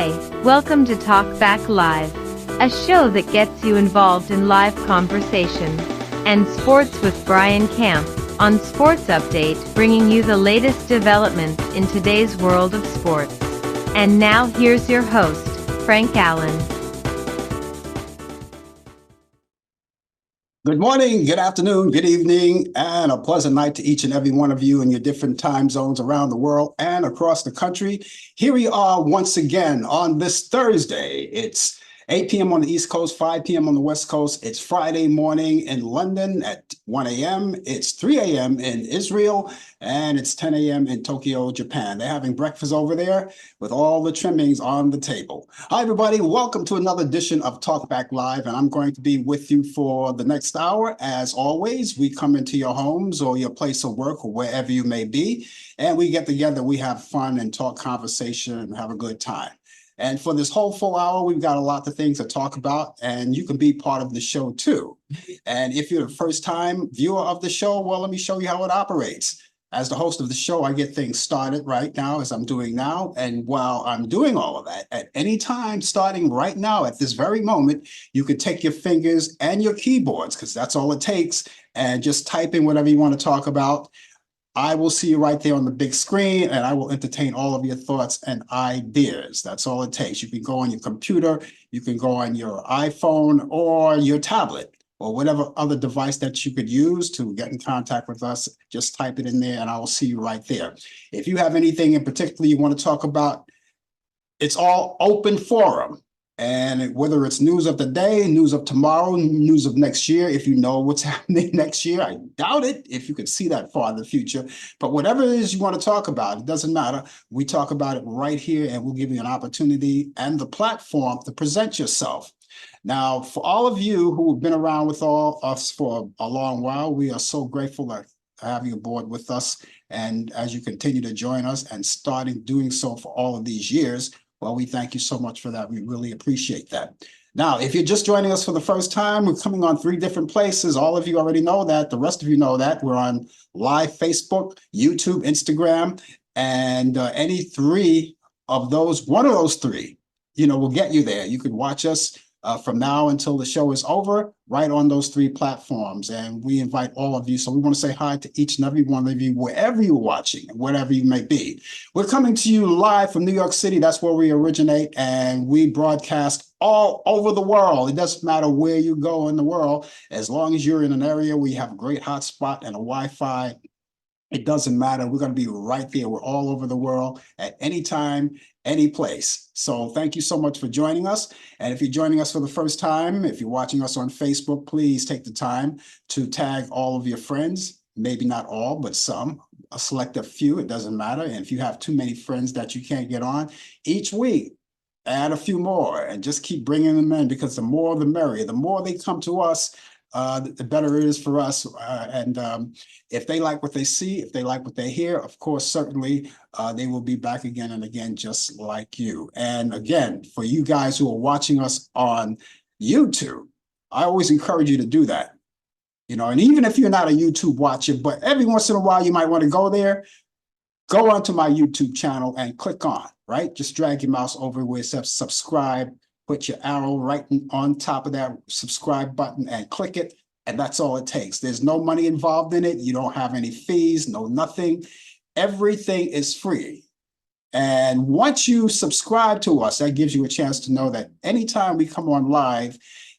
Hi, welcome to Talk Back Live, a show that gets you involved in live conversation and sports with Brian Camp on Sports Update, bringing you the latest developments in today's world of sports. And now here's your host, Frank Allan. Good morning, good afternoon, good evening, and a pleasant night to each and every one of you in your different time zones around the world and across the country. Here we are once again on this Thursday. It's 8 p.m. on the East Coast, 5 p.m. on the West Coast. It's Friday morning in London at 1 a.m. It's 3 a.m. in Israel, and it's 10 a.m. in Tokyo, Japan. They're having breakfast over there with all the trimmings on the table. Hi, everybody. Welcome to another edition of Talk Back Live, and I'm going to be with you for the next hour. As always, we come into your homes or your place of work or wherever you may be, and we get together, we have fun and talk conversation and have a good time. And for this whole full hour, we've got a lot of things to talk about, and you can be part of the show too. And if you're a first-time viewer of the show, well, let me show you how it operates. As the host of the show, I get things started right now as I'm doing now. And while I'm doing all of that, at any time, starting right now, at this very moment, you could take your fingers and your keyboards, because that's all it takes, and just type in whatever you want to talk about. I will see you right there on the big screen, and I will entertain all of your thoughts and ideas. That's all it takes. You can go on your computer, you can go on your iPhone or your tablet, or whatever other device that you could use to get in contact with us. Just type it in there and I will see you right there. If you have anything in particular you want to talk about, it's all open forum. And whether it's news of the day, news of tomorrow, news of next year, if you know what's happening next year, I doubt it if you could see that far in the future. But whatever it is you want to talk about, it doesn't matter. We talk about it right here, and we'll give you an opportunity and the platform to present yourself. Now, for all of you who have been around with us for a long while, we are so grateful to have you aboard with us. And as you continue to join us and starting doing so for all of these years, well, we thank you so much for that. We really appreciate that. Now, if you're just joining us for the first time, we're coming on 3 different places. All of you already know that. The rest of you know that. We're on live Facebook, YouTube, Instagram, and any 3 of those, one of those 3, will get you there. You could watch us from now until the show is over, right on those 3 platforms. And we invite all of you. So we want to say hi to each and every one of you, wherever you're watching, whatever you may be. We're coming to you live from New York City. That's where we originate. And we broadcast all over the world. It doesn't matter where you go in the world. As long as you're in an area where you have a great hotspot and a Wi-Fi, it doesn't matter. We're going to be right there. We're all over the world at any time, any place. So thank you so much for joining us. And if you're joining us for the first time, if you're watching us on Facebook, please take the time to tag all of your friends. Maybe not all, but some. Select a few. It doesn't matter. And if you have too many friends that you can't get on, each week, add a few more and just keep bringing them in, because the more the merrier. The more they come to us, the better it is for us. If they like what they see, if they like what they hear, of course, certainly they will be back again and again, just like you. And again, for you guys who are watching us on YouTube, I always encourage you to do that. And even if you're not a YouTube watcher, but every once in a while you might want to go there, go onto my YouTube channel and click on, right? Just drag your mouse over where it says subscribe. Put your arrow right on top of that subscribe button and click it. And that's all it takes. There's no money involved in it. You don't have any fees, no nothing. Everything is free. And once you subscribe to us, that gives you a chance to know that anytime we come on live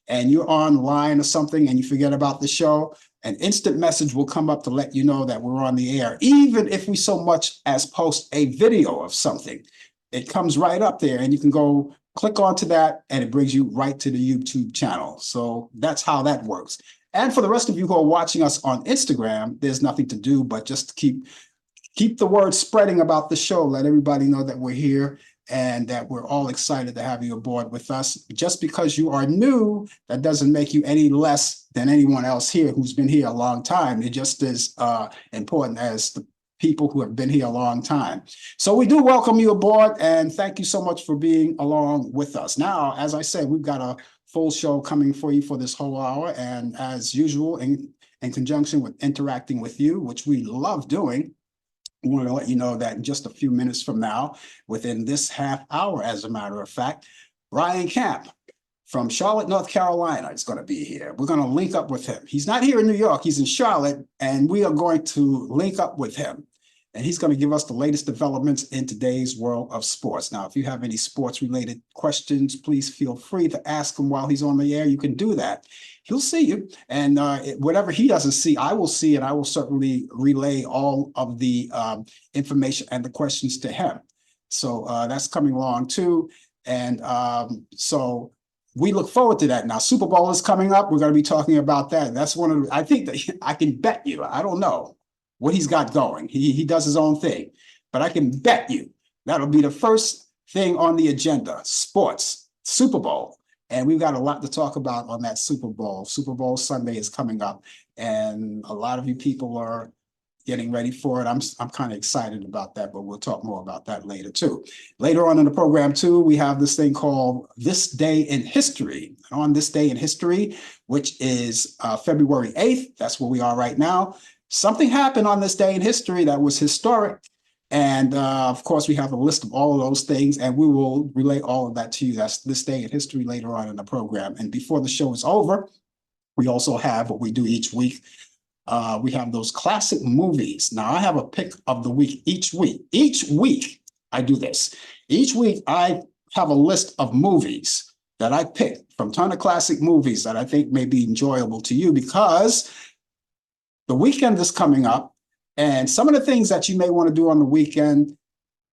and you're online or something and you forget about the show, an instant message will come up to let you know that we're on the air. Even if we so much as post a video of something, it comes right up there and you can go click onto that and it brings you right to the YouTube channel. So that's how that works. And for the rest of you who are watching us on Instagram, there's nothing to do but just keep the word spreading about the show. Let everybody know that we're here and that we're all excited to have you aboard with us. Just because you are new, that doesn't make you any less than anyone else here who's been here a long time. It just is important as the people who have been here a long time. So we do welcome you aboard, and thank you so much for being along with us. Now, as I said, we've got a full show coming for you for this whole hour, and as usual, in conjunction with interacting with you, which we love doing, I want to let you know that in just a few minutes from now, within this half hour, as a matter of fact, Brian Camp from Charlotte, North Carolina is going to be here. We're going to link up with him. He's not here in New York, he's in Charlotte, and we are going to link up with him. And he's going to give us the latest developments in today's world of sports. Now, if you have any sports related questions, please feel free to ask him while he's on the air. You can do that. He'll see you. And whatever he doesn't see, I will see, and I will certainly relay all of the information and the questions to him. So that's coming along too. And so we look forward to that. Now, Super Bowl is coming up. We're going to be talking about that. That's one of the, I think that I can bet you, I don't know what he's got going. He does his own thing, but I can bet you that'll be the first thing on the agenda, sports, Super Bowl. And we've got a lot to talk about on that Super Bowl. Super Bowl Sunday is coming up, and a lot of you people are getting ready for it. I'm kind of excited about that, but we'll talk more about that later too. Later on in the program too, we have this thing called This Day in History. And on this day in history, which is February 8th, that's where we are right now, something happened on this day in history that was historic. And of course, we have a list of all of those things, and we will relay all of that to you. That's this day in history later on in the program. And before the show is over, we also have what we do each week. We have those classic movies. Now, I have a pick of the week each week. Each week, I do this. Each week, I have a list of movies that I pick from a ton of classic movies that I think may be enjoyable to you, because the weekend is coming up, and some of the things that you may want to do on the weekend,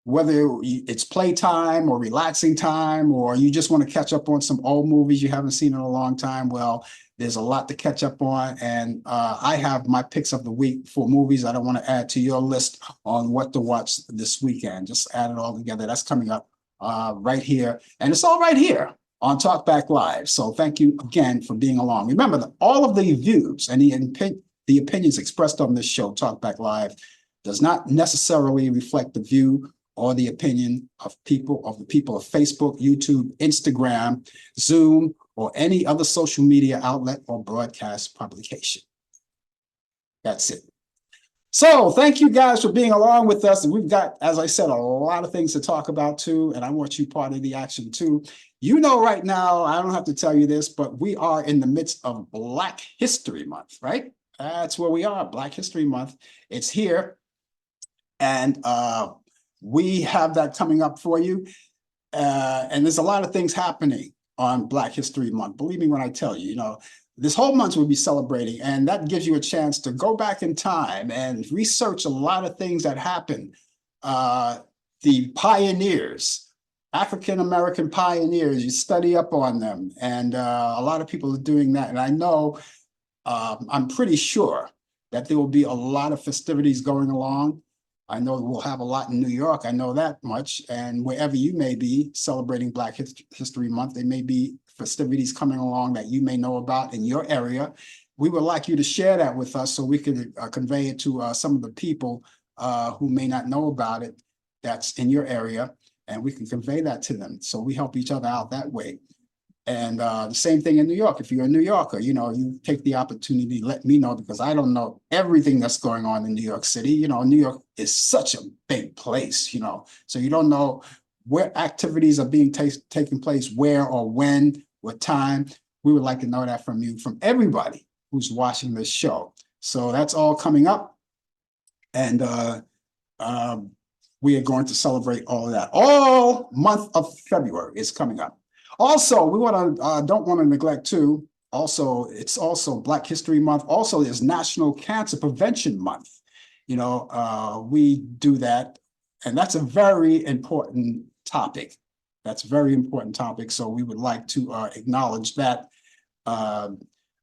whether it's playtime or relaxing time, or you just want to catch up on some old movies you haven't seen in a long time, well, there's a lot to catch up on. And I have my picks of the week for movies that I want to add to your list on what to watch this weekend. Just add it all together. That's coming up right here. And it's all right here on Talkback Live. So thank you again for being along. Remember that all of the views and the opinions expressed on this show, Talkback Live, does not necessarily reflect the view or the opinion of the people of Facebook, YouTube, Instagram, Zoom, or any other social media outlet or broadcast publication. That's it. So thank you guys for being along with us. And we've got, as I said, a lot of things to talk about too, and I want you part of the action too. You know, right now, I don't have to tell you this, but we are in the midst of Black History Month, right? That's where we are, Black History Month. It's here. And we have that coming up for you. And there's a lot of things happening on Black History Month. Believe me when I tell you, this whole month we'll be celebrating, and that gives you a chance to go back in time and research a lot of things that happened. The pioneers, African-American pioneers, you study up on them, and a lot of people are doing that. And I know, I'm pretty sure that there will be a lot of festivities going along. I know we'll have a lot in New York. I know that much. And wherever you may be celebrating Black History Month, there may be festivities coming along that you may know about in your area. We would like you to share that with us so we can convey it to some of the people who may not know about it that's in your area, and we can convey that to them. So we help each other out that way. And the same thing in New York. If you're a New Yorker, you take the opportunity to let me know, because I don't know everything that's going on in New York City. New York is such a big place, so you don't know where activities are being taking place, where or when, what time. We would like to know that from you, from everybody who's watching this show. So that's all coming up. And we are going to celebrate all of that. All month of February is coming up. Also, we don't want to neglect too. Also, it's also Black History Month. Also, there's National Cancer Prevention Month. We do that, and that's a very important topic. That's a very important topic. So we would like to acknowledge that. A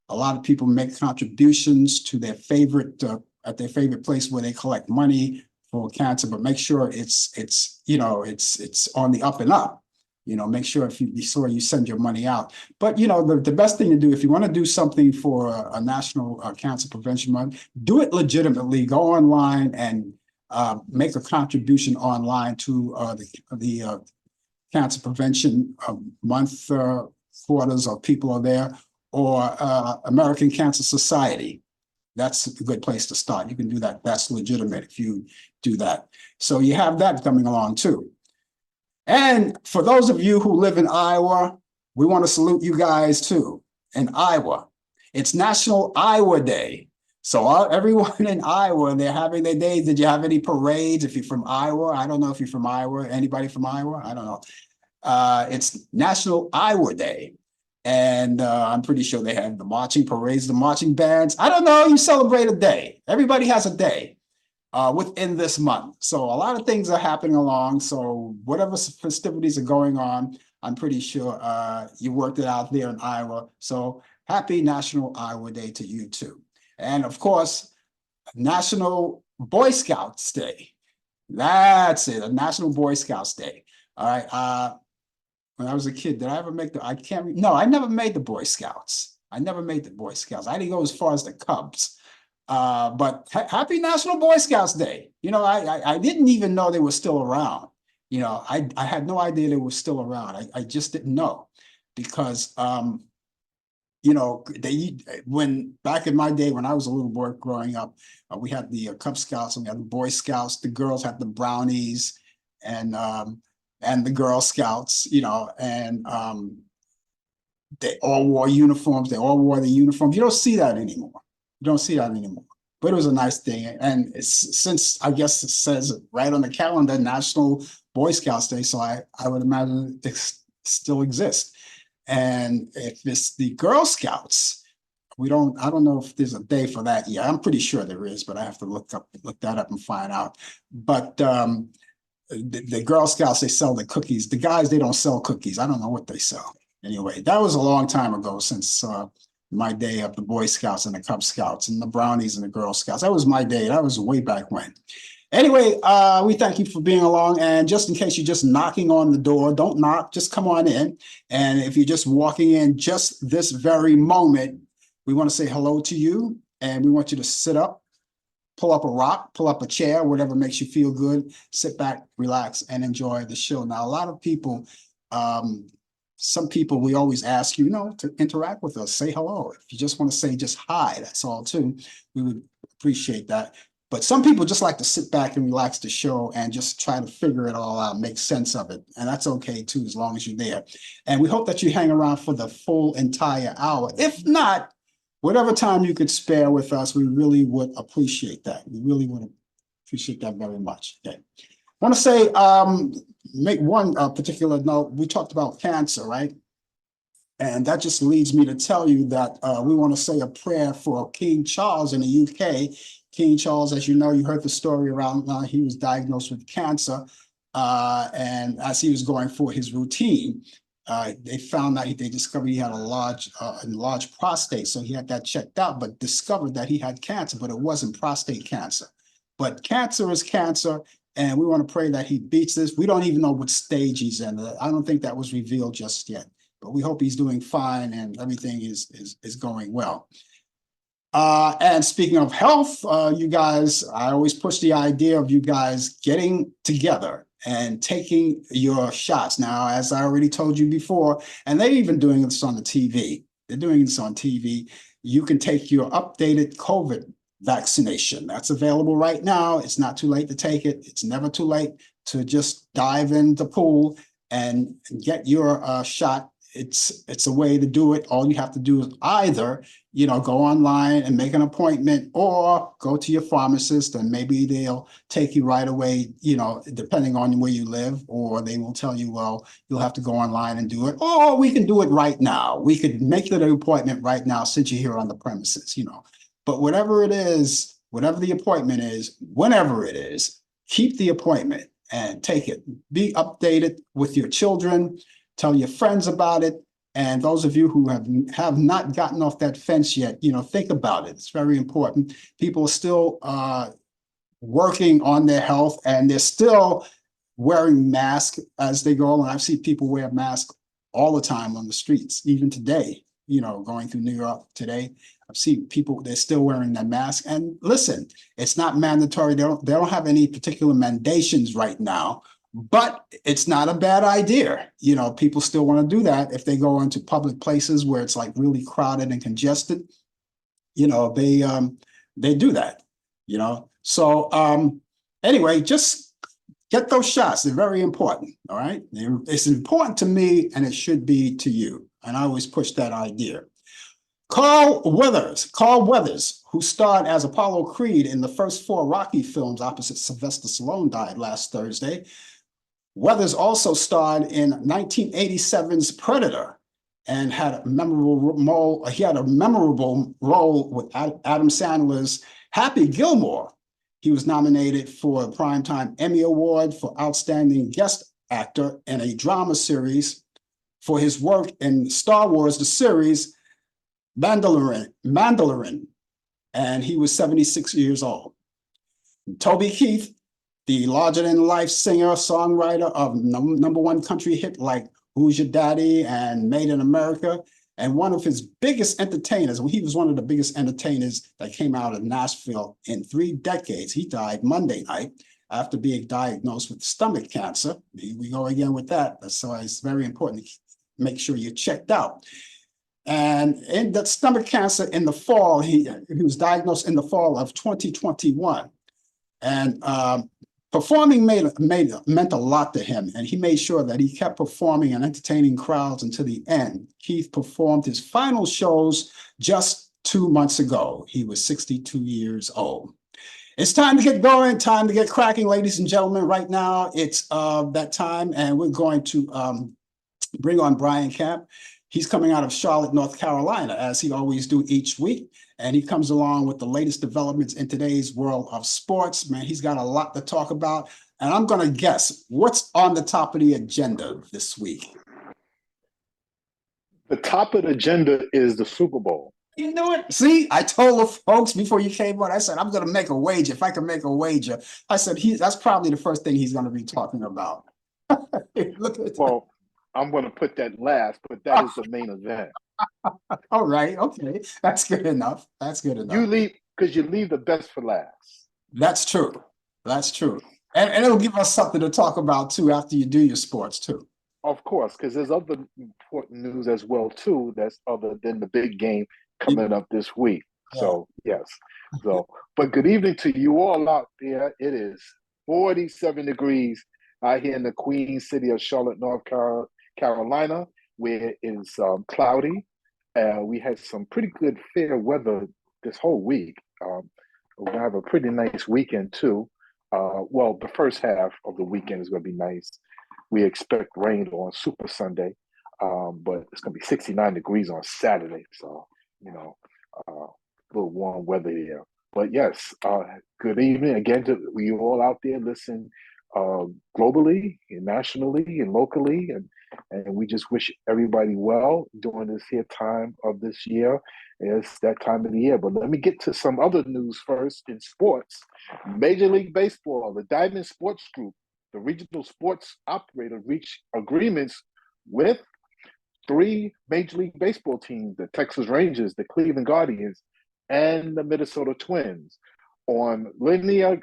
lot of people make contributions to their favorite at their favorite place where they collect money for cancer, but make sure it's on the up and up. Make sure before you send your money out. But the best thing to do, if you want to do something for a National Cancer Prevention Month, do it legitimately. Go online and make a contribution online to the Cancer Prevention Month quarters, or people are there, or American Cancer Society. That's a good place to start. You can do that. That's legitimate. If you do that. So you have that coming along too. And for those of you who live in Iowa, we want to salute you guys too. In Iowa, it's National Iowa Day. So everyone in Iowa, they're having their days. Did you have any parades? If you're from Iowa, I don't know if you're from Iowa. Anybody from Iowa? I don't know. It's National Iowa Day. And I'm pretty sure they have the marching parades, the marching bands. I don't know. You celebrate a day. Everybody has a day within this month. So a lot of things are happening along. So whatever festivities are going on, I'm pretty sure you worked it out there in Iowa. So happy National Iowa Day to you too. And of course, National Boy Scouts Day. That's it, a National Boy Scouts Day. All right. When I was a kid, did I ever make the, I can't, no, I never made the Boy Scouts. I never made the Boy Scouts. I didn't go as far as the Cubs. But happy National Boy Scouts Day. You know, I didn't even know they were still around. You know, I had no idea they were still around. I just didn't know because, you know, when back in my day, when I was a little boy growing up, we had the Cub Scouts and we had the Boy Scouts. The girls had the Brownies and the Girl Scouts, you know, and they all wore uniforms. They all wore the uniforms. You don't see that anymore. You don't see that anymore. But it was a nice thing. And since I guess it says right on the calendar, National Boy Scouts Day, so I would imagine it still exists. And if it's the Girl Scouts, I don't know if there's a day for that yet. I'm pretty sure there is, but I have to look that up and find out. But the Girl Scouts, they sell the cookies. The guys, they don't sell cookies. I don't know what they sell. Anyway, that was a long time ago since my day of the Boy Scouts and the Cub Scouts and the Brownies and the Girl Scouts. That was my day. That was way back when. Anyway, we thank you for being along. And just in case you're just knocking on the door, don't knock, just come on in. And if you're just walking in just this very moment, we want to say hello to you. And we want you to sit up, pull up a rock, pull up a chair, whatever makes you feel good. Sit back, relax, and enjoy the show. Now, a lot of people, some people, we always ask you, to interact with us, say hello. If you just want to say just hi, that's all too. We would appreciate that. But some people just like to sit back and relax the show and just try to figure it all out, make sense of it. And that's okay too, as long as you're there. And we hope that you hang around for the full entire hour. If not, whatever time you could spare with us, we really would appreciate that. We really would appreciate that very much. Okay. I want to say, make one particular note. We talked about cancer, right? And that just leads me to tell you that we want to say a prayer for King Charles in the UK. King Charles, as you know, you heard the story around, he was diagnosed with cancer. And as he was going for his routine, they found that they discovered he had a large prostate. So he had that checked out, but discovered that he had cancer, but it wasn't prostate cancer. But cancer is cancer. And we want to pray that he beats this. We don't even know what stage he's in. I don't think that was revealed just yet, but we hope he's doing fine and everything is going well. And speaking of health, you guys, I always push the idea of you guys getting together and taking your shots. Now, as I already told you before, and they're even doing this on the TV. They're doing this on TV. You can take your updated COVID vaccination. That's available right now. It's not too late to take it. It's never too late to just dive in the pool and get your shot. It's a way to do it. All you have to do is either, go online and make an appointment or go to your pharmacist and maybe they'll take you right away, depending on where you live, or they will tell you, well, you'll have to go online and do it, or we can do it right now. We could make the appointment right now since you're here on the premises, But whatever it is, whatever the appointment is, whenever it is, keep the appointment and take it. Be updated with your children. Tell your friends about it. And those of you who have not gotten off that fence yet, think about it. It's very important. People are still working on their health and they're still wearing masks as they go. And I've seen people wear masks all the time on the streets, even today, going through New York today. I've seen people, they're still wearing that mask. And listen, it's not mandatory. They don't have any particular mandations right now. But it's not a bad idea. People still want to do that if they go into public places where it's like really crowded and congested. They do that. So Anyway, just get those shots. They're very important. All right. It's important to me and it should be to you. And I always push that idea. Carl Weathers, who starred as Apollo Creed in the first four Rocky films opposite Sylvester Stallone, died last Thursday. Weathers also starred in 1987's Predator and had a memorable role with Adam Sandler's Happy Gilmore. He was nominated for a Primetime Emmy Award for Outstanding Guest Actor in a Drama Series for his work in Star Wars, the series Mandalorian, and he was 76 years old. Toby Keith, the larger-than-life singer-songwriter of number one country hit like Who's Your Daddy and Made in America, and one of his biggest entertainers. He was one of the biggest entertainers that came out of Nashville in 3 decades. He died Monday night after being diagnosed with stomach cancer. Here we go again with that. So it's very important to make sure you're checked out. And in that stomach cancer in the fall, he was diagnosed in the fall of 2021. And performing meant a lot to him, and he made sure that he kept performing and entertaining crowds until the end. Keith performed his final shows just 2 months ago. He was 62 years old. It's time to get going, time to get cracking, ladies and gentlemen. Right now, it's that time, and we're going to bring on Brian Camp. He's coming out of Charlotte, North Carolina, as he always do each week. And he comes along with the latest developments in today's world of sports. Man, he's got a lot to talk about. And I'm going to guess what's on the top of the agenda this week. The top of the agenda is the Super Bowl. You know it. See, I told the folks before you came on, I said, I'm going to make a wager. If I can make a wager, I said, that's probably the first thing he's going to be talking about. Look at well, I'm going to put that last, but that is the main event. All right. Okay. That's good enough. That's good enough. You leave the best for last. That's true. That's true. And it'll give us something to talk about too after you do your sports too. Of course, because there's other important news as well too that's other than the big game coming up this week. Yeah. So yes. So but good evening to you all out there. It is 47 degrees out here in the Queen City of Charlotte, North Carolina, where it is cloudy. We had some pretty good fair weather this whole week. We're going to have a pretty nice weekend too. Well, the first half of the weekend is going to be nice. We expect rain on Super Sunday, but it's going to be 69 degrees on Saturday. So, a little warm weather here. But yes, good evening again to you all out there listening globally and nationally and locally. And we just wish everybody well during this here time of this year. It's that time of the year. But let me get to some other news first in sports. Major League Baseball, the Diamond Sports Group, the regional sports operator, reached agreements with 3 Major League Baseball teams, the Texas Rangers, the Cleveland Guardians, and the Minnesota Twins, on linear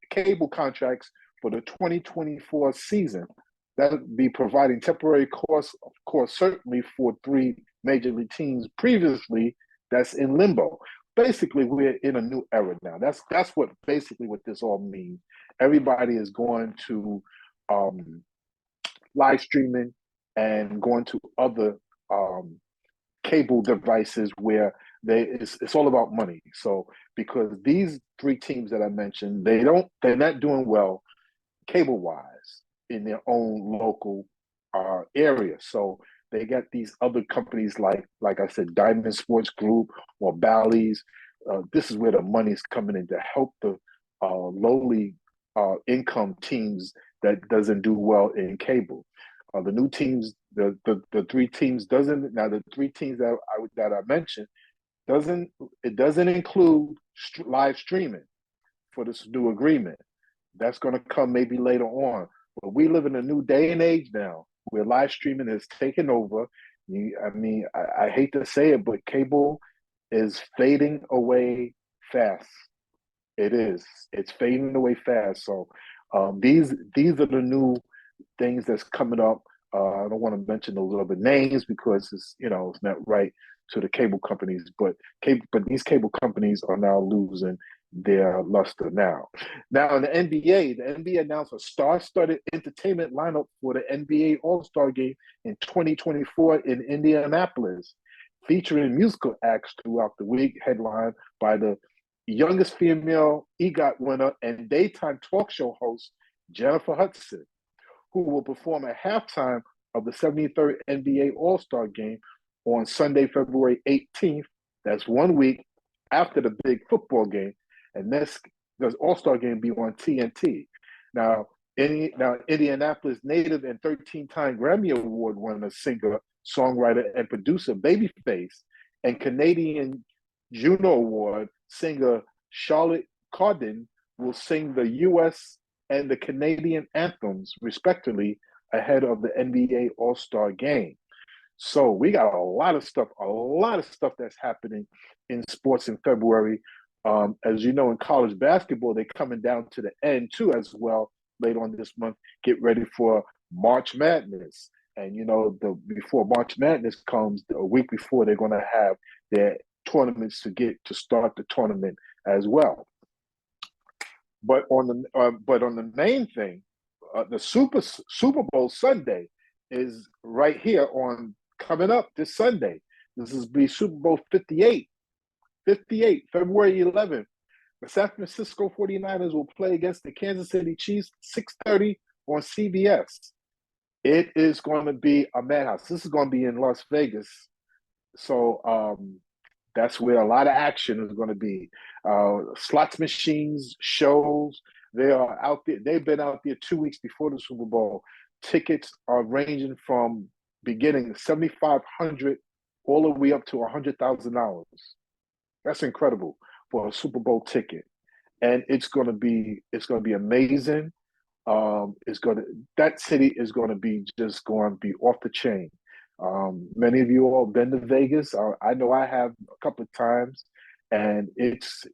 cable contracts for the 2024 season. That would be providing temporary costs, of course, certainly for 3 major league teams previously that's in limbo. Basically, we're in a new era now. That's what basically what this all means. Everybody is going to live streaming and going to other cable devices where it's all about money. So because these 3 teams that I mentioned, they're not doing well cable-wise in their own local area. So they got these other companies like I said, Diamond Sports Group or Bally's. This is where the money's coming in to help the lowly income teams that doesn't do well in cable. The new teams, the 3 teams the 3 teams that I mentioned doesn't include live streaming for this new agreement. That's going to come maybe later on. But we live in a new day and age now where live streaming is taking over. I hate to say it, but cable is fading away fast. It is. It's fading away fast. So these are the new things that's coming up. I don't want to mention those other names because it's not right to the cable companies. But these cable companies are now losing their luster now. Now in the NBA announced a star-studded entertainment lineup for the NBA All-Star Game in 2024 in Indianapolis, featuring musical acts throughout the week, headlined by the youngest female EGOT winner and daytime talk show host Jennifer Hudson, who will perform at halftime of the 73rd NBA All-Star Game on Sunday, February 18th. That's 1 week after the big football game. And this All-Star Game be on TNT. Now, Indianapolis native and 13-time Grammy Award winner, singer, songwriter, and producer Babyface, and Canadian Juno Award singer Charlotte Cardin will sing the U.S. and the Canadian anthems, respectively, ahead of the NBA All-Star Game. So we got a lot of stuff that's happening in sports in February. As you know, in college basketball, they're coming down to the end too, as well, later on this month. Get ready for March Madness. And, you know, before March Madness comes, a week before, they're going to have their tournaments to start the tournament as well. But on the main thing, the Super Bowl Sunday is right here coming up this Sunday. This is be Super Bowl 58, February 11th. The San Francisco 49ers will play against the Kansas City Chiefs, 6:30 on CBS. It is going to be a madhouse. This is going to be in Las Vegas. So that's where a lot of action is going to be. Slots machines, shows, they are out there. They've been out there 2 weeks before the Super Bowl. Tickets are ranging from beginning $7,500 all the way up to $100,000. That's incredible for a Super Bowl ticket, and it's going to be amazing. That city is going to be off the chain. Many of you all been to Vegas. I know I have a couple of times, and it's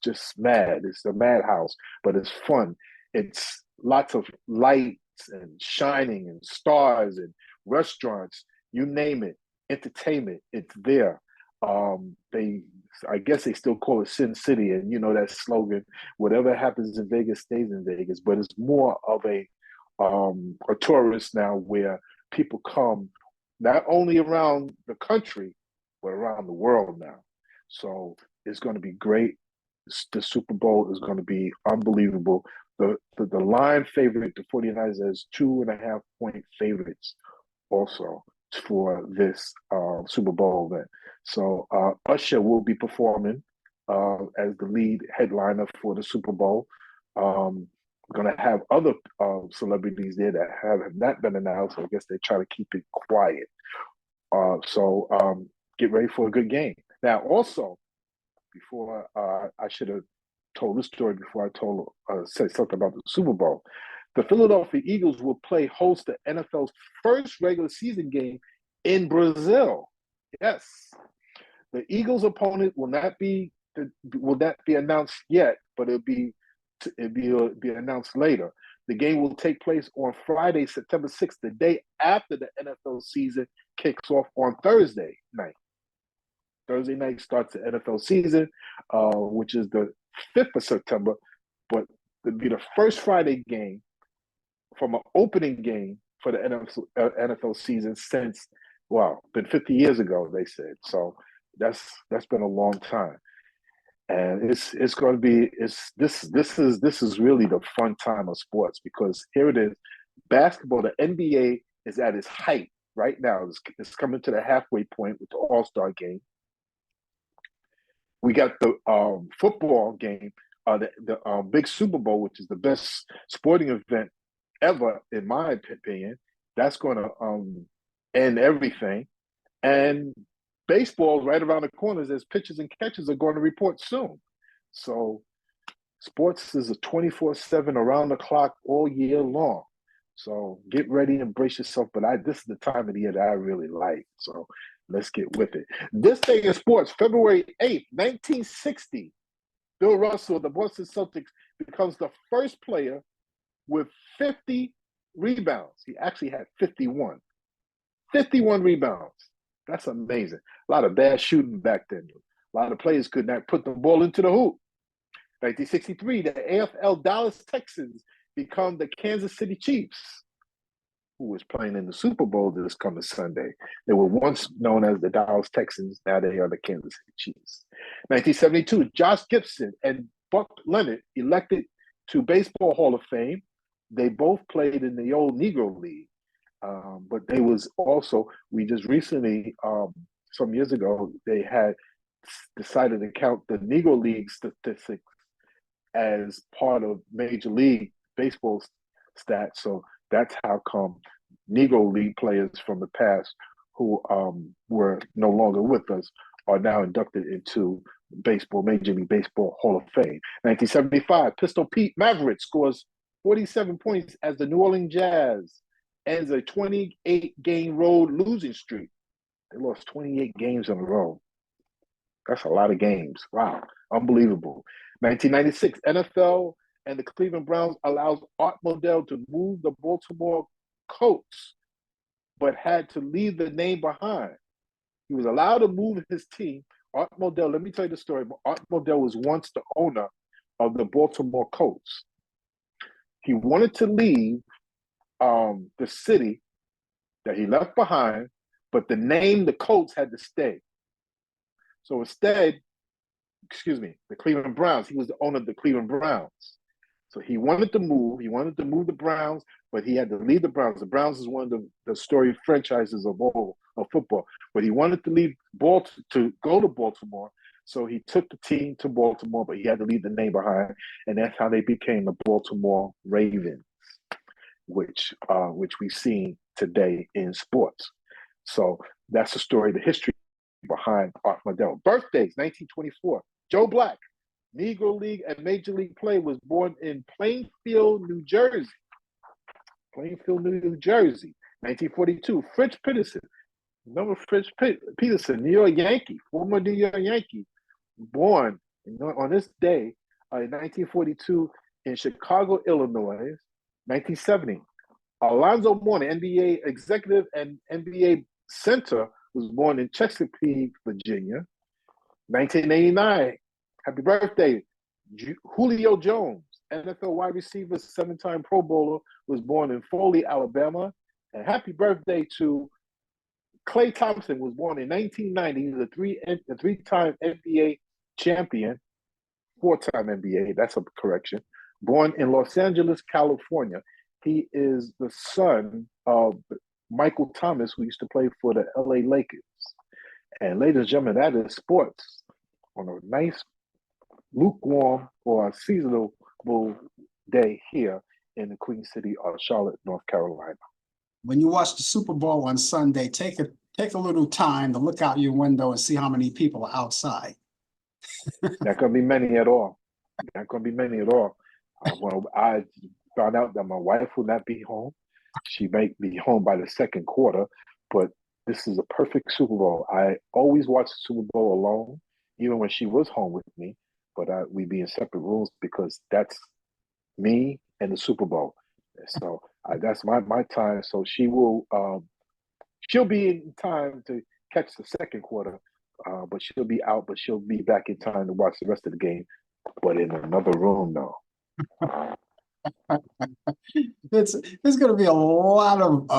just mad. It's a madhouse, but it's fun. It's lots of lights and shining and stars and restaurants, you name it, entertainment. It's there. I guess they still call it Sin City, and you know that slogan, whatever happens in Vegas stays in Vegas, but it's more of a tourist now, where people come not only around the country but around the world now. So it's going to be great. The Super Bowl is going to be unbelievable. The line favorite, the 49ers, has 2.5-point favorites also for this Super Bowl event. So Usher will be performing as the lead headliner for the Super Bowl. We're going to have other celebrities there that have not been announced. So I guess they try to keep it quiet. So get ready for a good game. Now, also, before I should have told this story before I said something about the Super Bowl. The Philadelphia Eagles will host the NFL's first regular season game in Brazil. Yes, the Eagles' opponent will not be announced yet, but it'll be announced later. The game will take place on Friday, September 6th, the day after the NFL season kicks off on Thursday night. Thursday night starts the NFL season, which is the 5th of September, but it'll be the first Friday game from an opening game for the NFL season since, been 50 years ago, they said. So that's been a long time. And it's going to be this is really the fun time of sports, because here it is, basketball, the NBA is at its height right now. It's coming to the halfway point with the All-Star game. We got the football game, the big Super Bowl, which is the best sporting event ever, in my opinion. That's going to end everything. And baseball right around the corners, as pitchers and catchers are going to report soon. So sports is a 24/7 around the clock all year long. So get ready and brace yourself. But this is the time of the year that I really like. So let's get with it. This day in sports, February 8th, 1960, Bill Russell of the Boston Celtics becomes the first player with 50 rebounds. He actually had 51. 51 rebounds. That's amazing. A lot of bad shooting back then. A lot of players could not put the ball into the hoop. 1963, the AFL Dallas Texans become the Kansas City Chiefs, who was playing in the Super Bowl this coming Sunday. They were once known as the Dallas Texans. Now they are the Kansas City Chiefs. 1972, Josh Gibson and Buck Leonard elected to Baseball Hall of Fame. They both played in the old Negro League. But they was also, we just recently, some years ago, they had decided to count the Negro League statistics as part of Major League Baseball stats. So that's how come Negro League players from the past who were no longer with us are now inducted into Major League Baseball Hall of Fame. 1975, Pistol Pete Maverick scores 47 points as the New Orleans Jazz ends a 28-game road losing streak. They lost 28 games in a row. That's a lot of games. Wow, unbelievable. 1996, NFL and the Cleveland Browns allows Art Modell to move the Baltimore Colts, but had to leave the name behind. He was allowed to move his team. Art Modell, let me tell you the story. Art Modell was once the owner of the Baltimore Colts. He wanted to leave the city that he left behind, but the name, the Colts, had to stay. So instead, the Cleveland Browns, he was the owner of the Cleveland Browns. So he wanted to move. He wanted to move the Browns, but he had to leave the Browns. The Browns is one of the storied franchises of football. But he wanted to leave to go to Baltimore. So he took the team to Baltimore, but he had to leave the name behind. And that's how they became the Baltimore Ravens, which we've seen today in sports. So that's the story, the history behind Art Modell. Birthdays, 1924. Joe Black, Negro League and Major League player, was born in Plainfield, New Jersey. 1942. Fritz Peterson. Remember Fritz Peterson, New York Yankee, former New York Yankee, born on this day in 1942 in Chicago, Illinois. 1970. Alonzo Mourning, NBA executive and NBA center, was born in Chesapeake, Virginia. 1989. Happy birthday, Julio Jones, NFL wide receiver, 7-time Pro Bowler, was born in Foley, Alabama. And happy birthday to Klay Thompson, was born in 1990. He's a three-time NBA champion, 4-time NBA, that's a correction. Born in Los Angeles, California. He is the son of Michael Thomas, who used to play for the LA Lakers. And ladies and gentlemen, that is sports on a nice, lukewarm or seasonal day here in the Queen City of Charlotte, North Carolina. When you watch the Super Bowl on Sunday, take a little time to look out your window and see how many people are outside. Not going to be many at all. Not going to be many at all. When I found out that my wife will not be home, she may be home by the second quarter, but this is a perfect Super Bowl. I always watch the Super Bowl alone, even when she was home with me, but we'd be in separate rooms because that's me and the Super Bowl. So that's my time. So she'll be in time to catch the second quarter, but she'll be out, but she'll be back in time to watch the rest of the game, but in another room though. There's going to be a lot of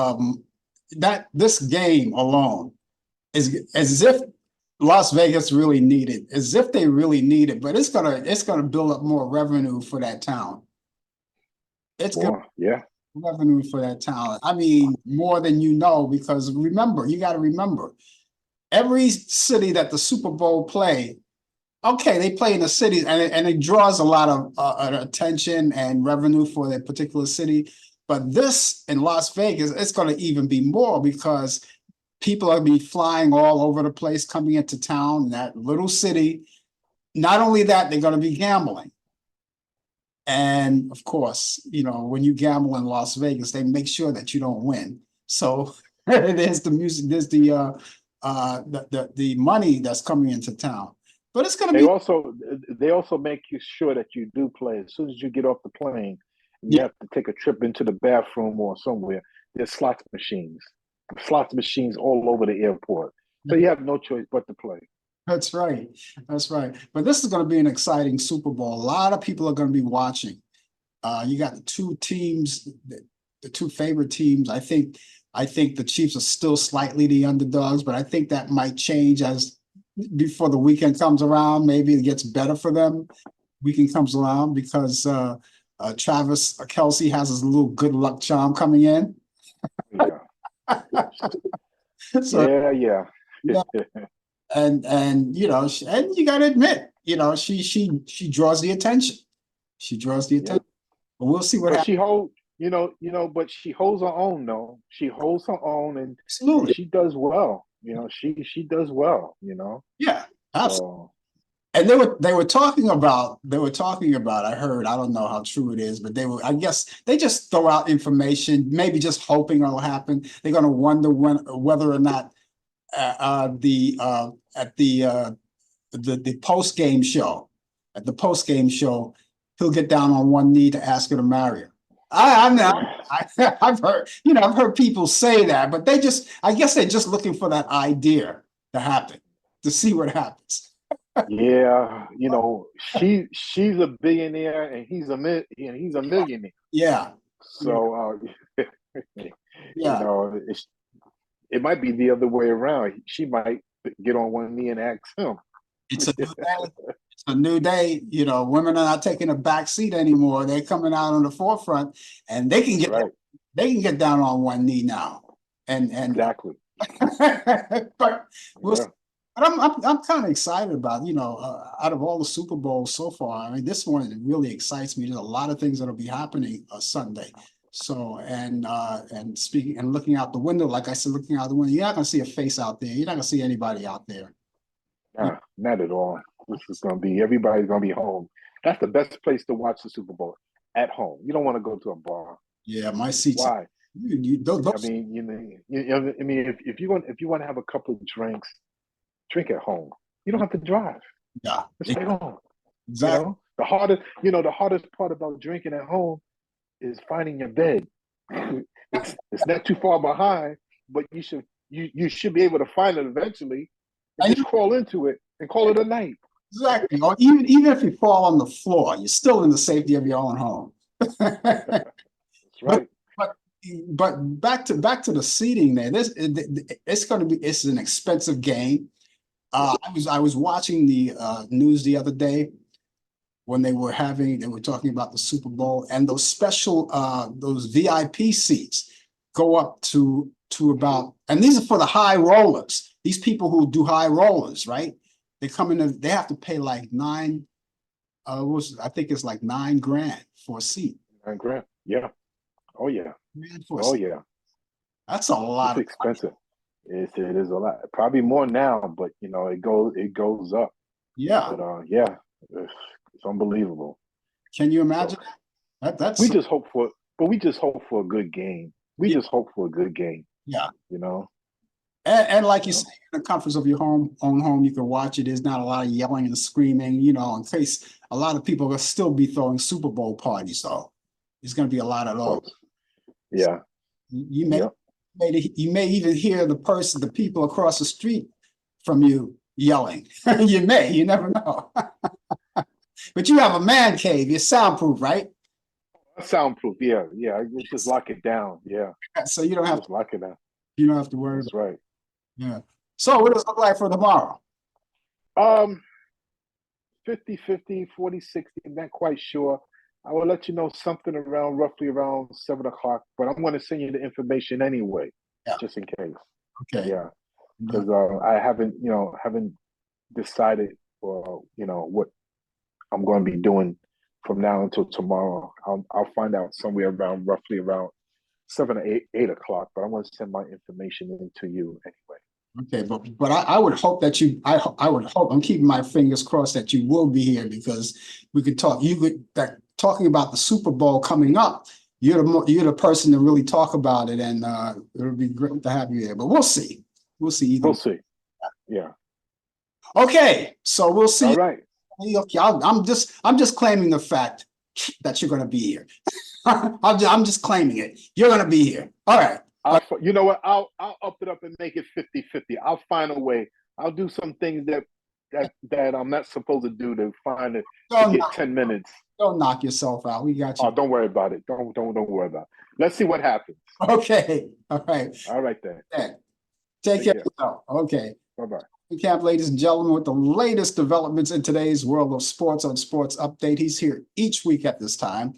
this game alone is as if Las Vegas really needed, as if they really need it, but it's gonna build up more revenue for that town. It's gonna revenue for that town. I mean, more than because you got to remember, every city that the Super Bowl play, okay, they play in a city and it draws a lot of attention and revenue for that particular city. But this in Las Vegas, it's going to even be more because people are going to be flying all over the place, coming into town, that little city. Not only that, they're going to be gambling. And of course, when you gamble in Las Vegas, they make sure that you don't win. So there's the music, there's the money that's coming into town. But it's going to be. They also make you sure that you do play. As soon as you get off the plane, you have to take a trip into the bathroom or somewhere. There's slots machines all over the airport. So you have no choice but to play. That's right. That's right. But this is going to be an exciting Super Bowl. A lot of people are going to be watching. You got the two teams, the two favorite teams. I think the Chiefs are still slightly the underdogs, but I think that might change as before the weekend comes around. Maybe it gets better for them. Weekend comes around because Travis Kelsey has his little good luck charm coming in. Yeah, So yeah. yeah, and you know, and you got to admit, you know, she draws the attention. She draws the Yeah. attention. But we'll see what But happens. she hold, but she holds her own though. She holds her own, and Absolutely. she does well. She does well. Yeah, absolutely. So And they were talking about, I heard, I don't know how true it is, but I guess they just throw out information, maybe just hoping it'll happen. They're going to wonder whether or not the at the post game show, he'll get down on one knee to ask her to marry him. I know. I've heard, I've heard people say that, but I guess they're just looking for that idea to happen, to see what happens. yeah, she's a billionaire and he's a millionaire. Yeah, yeah, So yeah. it might be the other way around. She might get on one knee and ask him. It's a new day. It's a new day. Women are not taking a back seat anymore. They're coming out on the forefront, and That's right. they can get down on one knee now. And Exactly. but we'll see. Yeah. But I'm kind of excited about, out of all the Super Bowls so far. I mean, this one really excites me. There's a lot of things that'll be happening Sunday. So and speaking and looking out the window, like I said, looking out the window, you're not gonna see a face out there. You're not gonna see anybody out there. Nah, not at all. This is gonna be everybody's gonna be home. That's the best place to watch the Super Bowl, at home. You don't want to go to a bar. Yeah, my seats. Why? Those, I mean, if you want to have a couple of drinks, drink at home. You don't have to drive. yeah, It's right home. exactly. The hardest part about drinking at home is finding your bed. It's not too far behind, but you should be able to find it eventually and And just crawl into it and call it a night. exactly. Or even if you fall on the floor, you're still in the safety of your own home. That's But right. but back to the seating there. It's an expensive game. I was watching the news the other day when they were talking about the Super Bowl, and those special those VIP seats go up to about, and these are for the high rollers. These people who do high rollers, right? They come in and they have to pay like I think it's like $9,000 for a seat. $9,000. Yeah. Oh yeah. Man, for a Oh seat. yeah. That's a lot It's of money. expensive. It is a lot. Probably more now, but it goes up. Yeah. But yeah, it's unbelievable. Can you So imagine that? we That's just hope for, but we just hope for a good game. We yeah, just hope for a good game. yeah. You know. And like you You know? say, in the comforts of your own home, you can watch it. There's not a lot of yelling and screaming, in case a lot of people will still be throwing Super Bowl parties, though. There's going to be a lot of Of those. course. Yeah. You may, Yep. you may even hear the people across the street from you yelling. You never know. But you have a man cave. You're soundproof, right? Soundproof. Yeah. Yeah. You just lock it down. Yeah. So you don't have to, Just lock it down. worry That's about right. it. Yeah. So what does it look like for tomorrow? Um, 50-50, 40-60. I'm not quite sure. I will let you know something roughly around 7 o'clock, but I'm going to send you the information anyway, Yeah. just in case. Okay. Yeah, Yeah. because I haven't decided or what I'm going to be doing from now until tomorrow. I'll find out somewhere roughly around 7 or 8 o'clock, but I'm going to send my information in to you anyway. Okay, but I would hope that I would hope, I'm keeping my fingers crossed that you will be here, because we could talk. Talking about the Super Bowl coming up. You're the person to really talk about it, and it would be great to have you here. But we'll see. We'll see. We'll see. Yeah. Okay, so we'll see. All right. Okay, I'm just claiming the fact that you're going to be here. I'm just claiming it. You're going to be here. All right. You know what? I'll up it up and make it 50-50. I'll find a way. I'll do some things that that I'm not supposed to do to find it to Don't get knock, 10 minutes. don't knock yourself out. We got Oh, you. don't worry about it. Don't worry about it. Let's see what happens. Okay. All right. All right then. Okay. Take care. Okay. Bye bye. Camp, ladies and gentlemen, with the latest developments in today's world of sports on Sports Update. He's here each week at this time,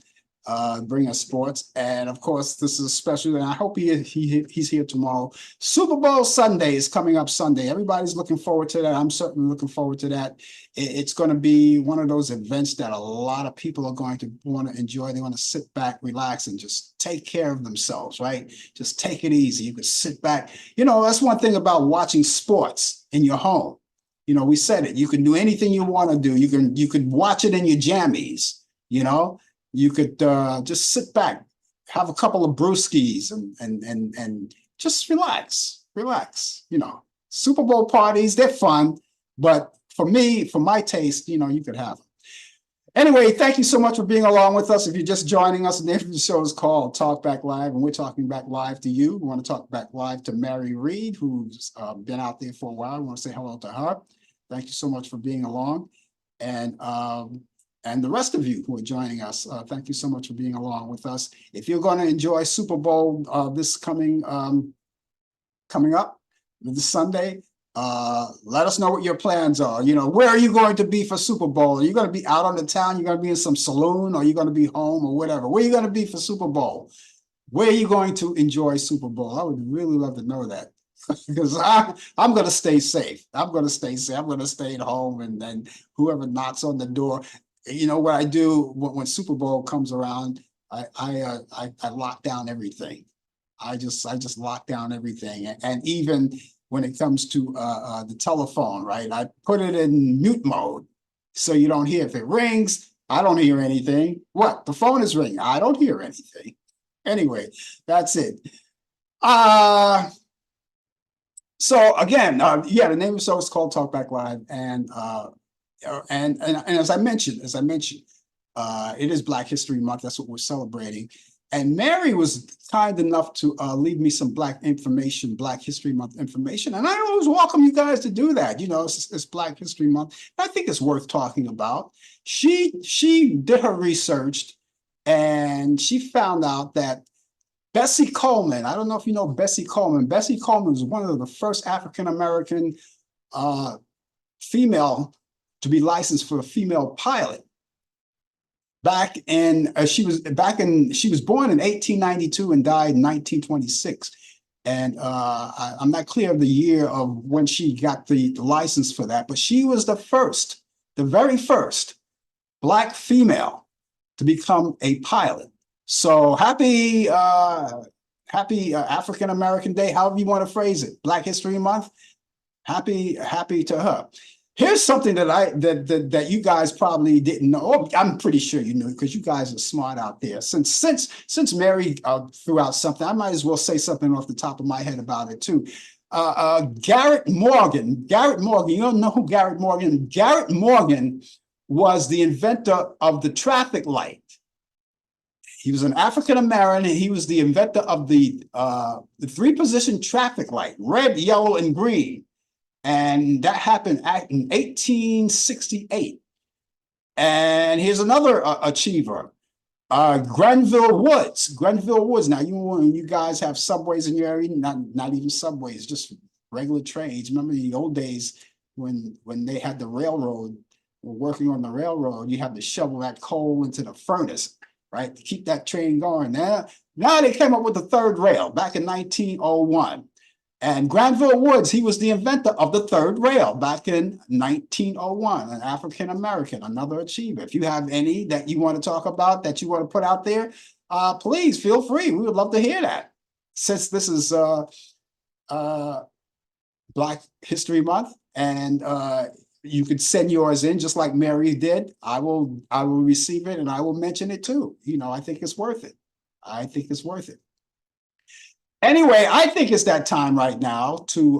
bring us sports. And of course, this is special, and I hope he's here tomorrow. Super Bowl Sunday is coming up Sunday. Everybody's looking forward to that. I'm certainly looking forward to that. It's going to be one of those events that a lot of people are going to want to enjoy. They want to sit back, relax, and just take care of themselves, right? Just take it easy. You can sit back. You know, that's one thing about watching sports in your home. You know, we said it. You can do anything you want to do. You could watch it in your jammies, you know. You could just sit back, have a couple of brewskis and just relax. You know, Super Bowl parties, they're fun, but for me, for my taste, you know, you could have them. Anyway, thank you so much for being along with us. If you're just joining us, the name of the show is called Talk Back Live, and we're talking back live to you. We want to talk back live to Mary Reed, who's been out there for a while. We want to say hello to her. Thank you so much for being along. And the rest of you who are joining us, thank you so much for being along with us. If you're going to enjoy Super Bowl this coming up this Sunday, let us know what your plans are. You know, where are you going to be for Super Bowl? Are you going to be out on the town? You're going to be in some saloon, or are you going to be home, or whatever? Where are you going to be for Super Bowl? Where are you going to enjoy Super Bowl? I would really love to know that. Because I'm going to stay safe. I'm going to stay safe. I'm going to stay at home, and then whoever knocks on the door, you know what I do when Super Bowl comes around, I lock down everything. I just lock down everything, and even when it comes to the telephone, right? I put it in mute mode so you don't hear. If it rings, I don't hear anything. What? The phone is ringing. I don't hear anything. Anyway, that's it. So again, yeah, the name of the show is called Talk Back Live, and as I mentioned, it is Black History Month. That's what we're celebrating. And Mary was kind enough to leave me some Black History Month information, and I always welcome you guys to do that. You know, it's Black History Month. I think it's worth talking about. She did her research, and she found out that Bessie Coleman, I don't know if you know Bessie Coleman. Bessie Coleman was one of the first African-American female to be licensed for a female pilot. She was born in 1892 and died in 1926. And I'm not clear of the year of when she got the license for that, but she was the very first Black female to become a pilot. So happy African American Day, however you want to phrase it. Black History Month. Happy to her. Here's something that you guys probably didn't know. I'm pretty sure you knew, because you guys are smart out there. Since Mary threw out something, I might as well say something off the top of my head about it too. Garrett Morgan. You don't know who Garrett Morgan? Garrett Morgan was the inventor of the traffic light. He was an African American, and he was the inventor of the three-position traffic light, red, yellow, and green. And that happened in 1868. And here's another achiever, Grenville Woods. Now, you guys have subways in your area, not even subways, just regular trains. Remember the old days when they had the railroad, working on the railroad, you had to shovel that coal into the furnace, right, to keep that train going. Now they came up with the third rail back in 1901. And Granville Woods, he was the inventor of the third rail back in 1901, an African American, another achiever. If you have any that you want to talk about, that you want to put out there, please feel free. We would love to hear that. Since this is Black History Month, and you could send yours in just like Mary did. I will receive it, and I will mention it too. You know, I think it's worth it. Anyway, I think it's that time right now to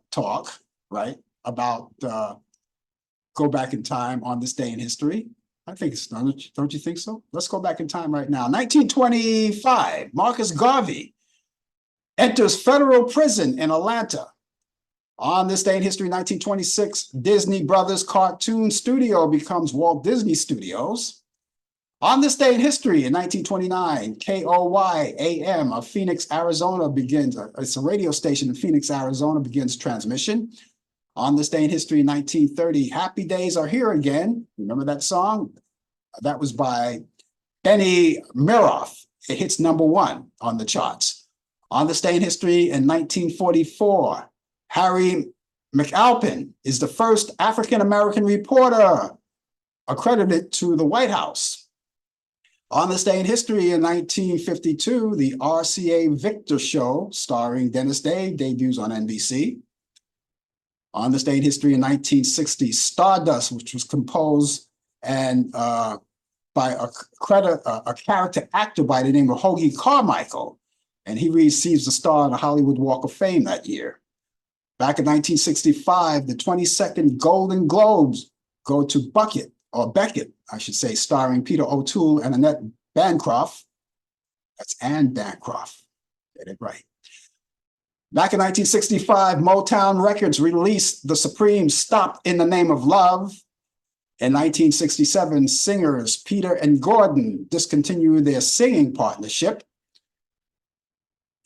talk, right, about go back in time on this day in history. I think it's, don't you think so? Let's go back in time right now. 1925, Marcus Garvey enters federal prison in Atlanta. On this day in history, 1926, Disney Brothers Cartoon Studio becomes Walt Disney Studios. On this day in history, in 1929, KOY-AM of Phoenix, Arizona begins, it's a radio station in Phoenix, Arizona, begins transmission. On this day in history, in 1930, Happy Days Are Here Again. Remember that song? That was by Benny Miroff. It hits #1 on the charts. On this day in history, in 1944, Harry McAlpin is the first African-American reporter accredited to the White House. On this day in history, in 1952, the RCA Victor Show, starring Dennis Day, debuts on NBC. On this day in history, in 1960, Stardust, which was composed and by a character actor by the name of Hoagy Carmichael, and he receives a star on the Hollywood Walk of Fame that year. Back in 1965, the 22nd Golden Globes go to Beckett, I should say, starring Peter O'Toole and Annette Bancroft. That's Anne Bancroft. Get it right. Back in 1965, Motown Records released The Supremes' Stop in the Name of Love. In 1967, singers Peter and Gordon discontinued their singing partnership.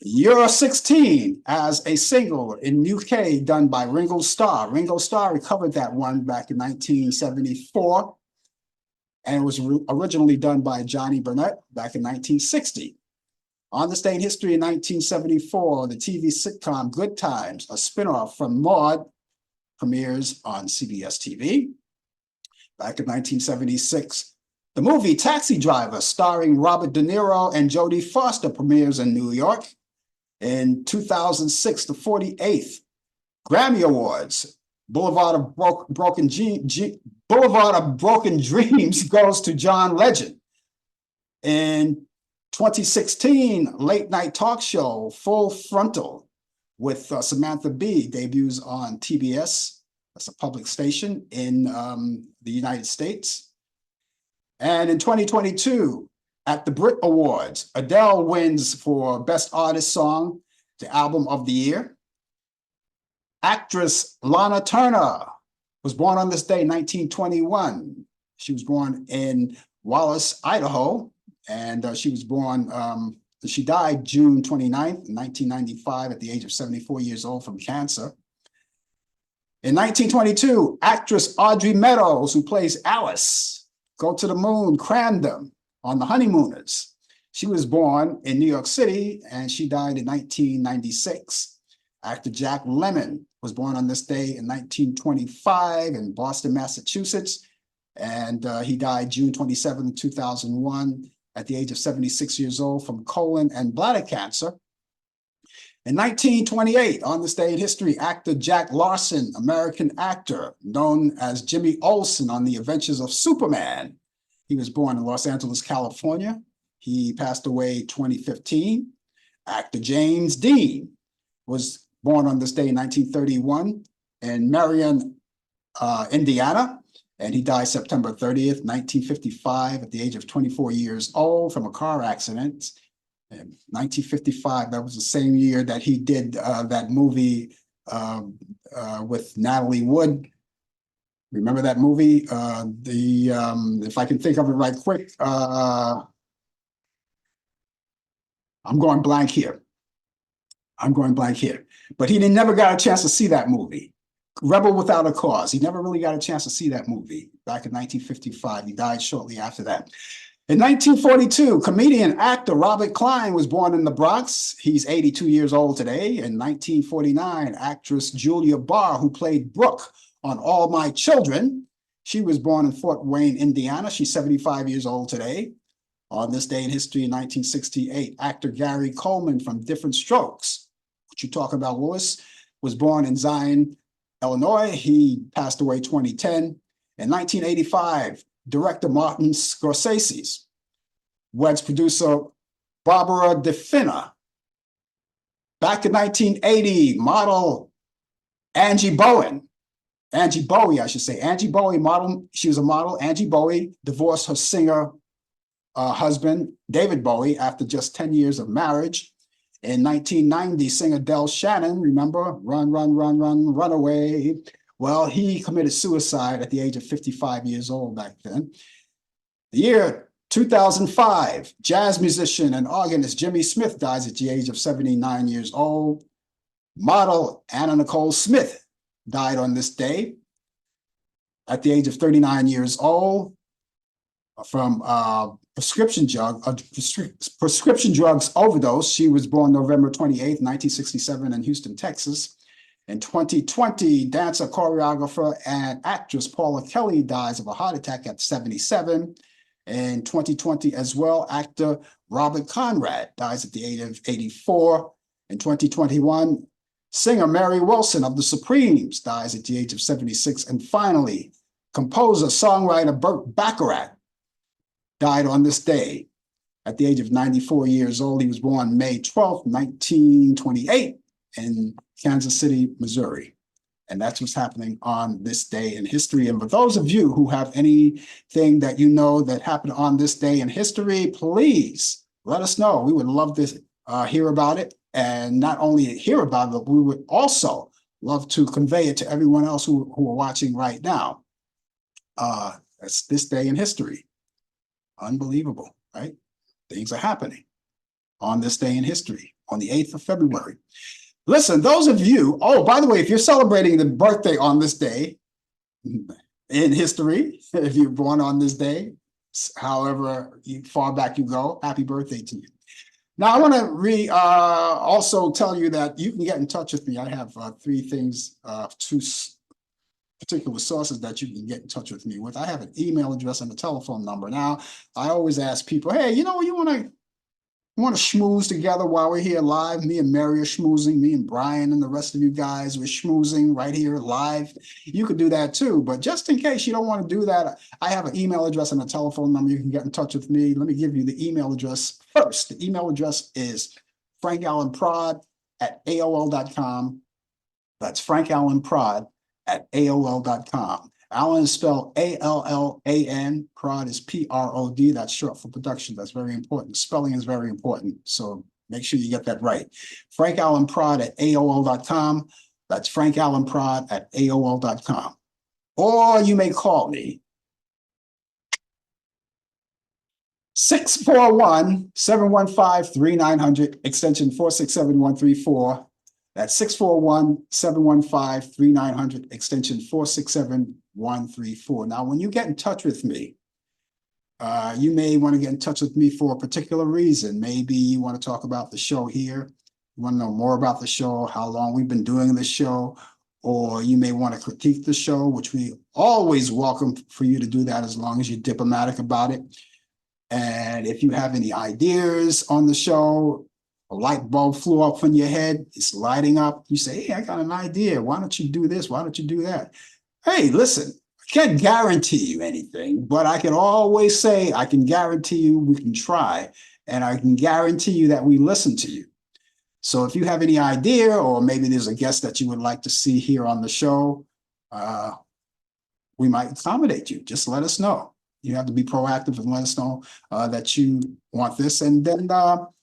You're 16 as a single in UK done by Ringo Starr. Ringo Starr recovered that one back in 1974, and it was originally done by Johnny Burnett back in 1960. On this day in history, in 1974, the TV sitcom Good Times, a spinoff from Maude, premieres on CBS TV. Back in 1976, the movie Taxi Driver, starring Robert De Niro and Jodie Foster, premieres in New York. In 2006, the 48th Grammy Awards, Boulevard of Broken Dreams goes to John Legend. In 2016, late night talk show Full Frontal with Samantha Bee debuts on TBS. That's a public station in the United States. And in 2022, at the Brit Awards, Adele wins for Best Artist Song, the Album of the Year. Actress Lana Turner was born on this day, 1921. She was born in Wallace, Idaho, and she died June 29th, 1995, at the age of 74 years old from cancer. In 1922, actress Audrey Meadows, who plays Alice, Go to the Moon, crammed them on The Honeymooners. She was born in New York City, and she died in 1996. Actor Jack Lemmon was born on this day in 1925 in Boston, Massachusetts, and he died June 27, 2001, at the age of 76 years old from colon and bladder cancer. In 1928, on this day in history, actor Jack Larson, American actor, known as Jimmy Olsen on The Adventures of Superman. He was born in Los Angeles, California. He passed away 2015. Actor James Dean was born on this day in 1931 in Marion, Indiana, and he died September 30th, 1955, at the age of 24 years old from a car accident. In 1955, that was the same year that he did that movie with Natalie Wood. Remember that movie? If I can think of it right quick, I'm going blank here. But he never got a chance to see that movie. Rebel Without a Cause. He never really got a chance to see that movie back in 1955. He died shortly after that. In 1942, comedian actor Robert Klein was born in the Bronx. He's 82 years old today. In 1949, actress Julia Barr, who played Brooke on All My Children, she was born in Fort Wayne, Indiana. She's 75 years old today. On this day in history, in 1968, actor Gary Coleman from Different Strokes, what you talking about, Lewis, was born in Zion, Illinois. He passed away 2010. In 1985, director Martin Scorsese weds producer Barbara DeFina. Back in 1980, model Angie Bowie, I should say. Angie Bowie, model, she was a model. Angie Bowie divorced her singer husband, David Bowie, after just 10 years of marriage. In 1990, singer Del Shannon, remember, run, run, run, run, run away. Well, he committed suicide at the age of 55 years old back then. The year 2005, jazz musician and organist Jimmy Smith dies at the age of 79 years old. Model Anna Nicole Smith died on this day at the age of 39 years old from prescription drugs overdose. She was born November 28th, 1967 in Houston, Texas. In 2020, dancer, choreographer, and actress Paula Kelly dies of a heart attack at 77. In 2020 as well, actor Robert Conrad dies at the age of 84. In 2021, singer Mary Wilson of the Supremes dies at the age of 76. And finally, composer, songwriter Burt Bacharach died on this day at the age of 94 years old. He was born May 12th, 1928 in Kansas City, Missouri. And that's what's happening on this day in history. And for those of you who have anything that you know that happened on this day in history, please let us know. We would love to hear about it. And not only hear about it, but we would also love to convey it to everyone else who are watching right now. That's this day in history. Unbelievable, right? Things are happening on this day in history, on the 8th of February. Listen, those of you, oh, by the way, if you're celebrating the birthday on this day in history, if you're born on this day, however far back you go, happy birthday to you. Now, I want to also tell you that you can get in touch with me. I have three things, two particular sources that you can get in touch with me with. I have an email address and a telephone number. Now, I always ask people, hey, you know, you want to schmooze together while we're here live? Me and Mary are schmoozing. Me and Brian and the rest of you guys, we're schmoozing right here live. You could do that too. But just in case you don't want to do that, I have an email address and a telephone number. You can get in touch with me. Let me give you the email address first. The email address is frankallenprod@aol.com. That's frankallenprod@aol.com. Allan is spelled A-L-L-A-N. Prod is P-R-O-D. That's short for production. That's very important. Spelling is very important. So make sure you get that right. frankallenprod@aol.com. That's frankallenprod@aol.com. Or you may call me 641-715-3900, extension 467-134. That's 641-715-3900, extension 467-134. Now, when you get in touch with me, you may want to get in touch with me for a particular reason. Maybe you want to talk about the show here. You want to know more about the show, how long we've been doing the show, or you may want to critique the show, which we always welcome for you to do that as long as you're diplomatic about it. And if you have any ideas on the show, a light bulb flew up in your head, it's lighting up. You say, hey, I got an idea. Why don't you do this? Why don't you do that? Hey, listen, I can't guarantee you anything, but I can always say, I can guarantee you we can try, and I can guarantee you that we listen to you. So if you have any idea, or maybe there's a guest that you would like to see here on the show, we might accommodate you. Just let us know. You have to be proactive and let us know that you want this, and then that'll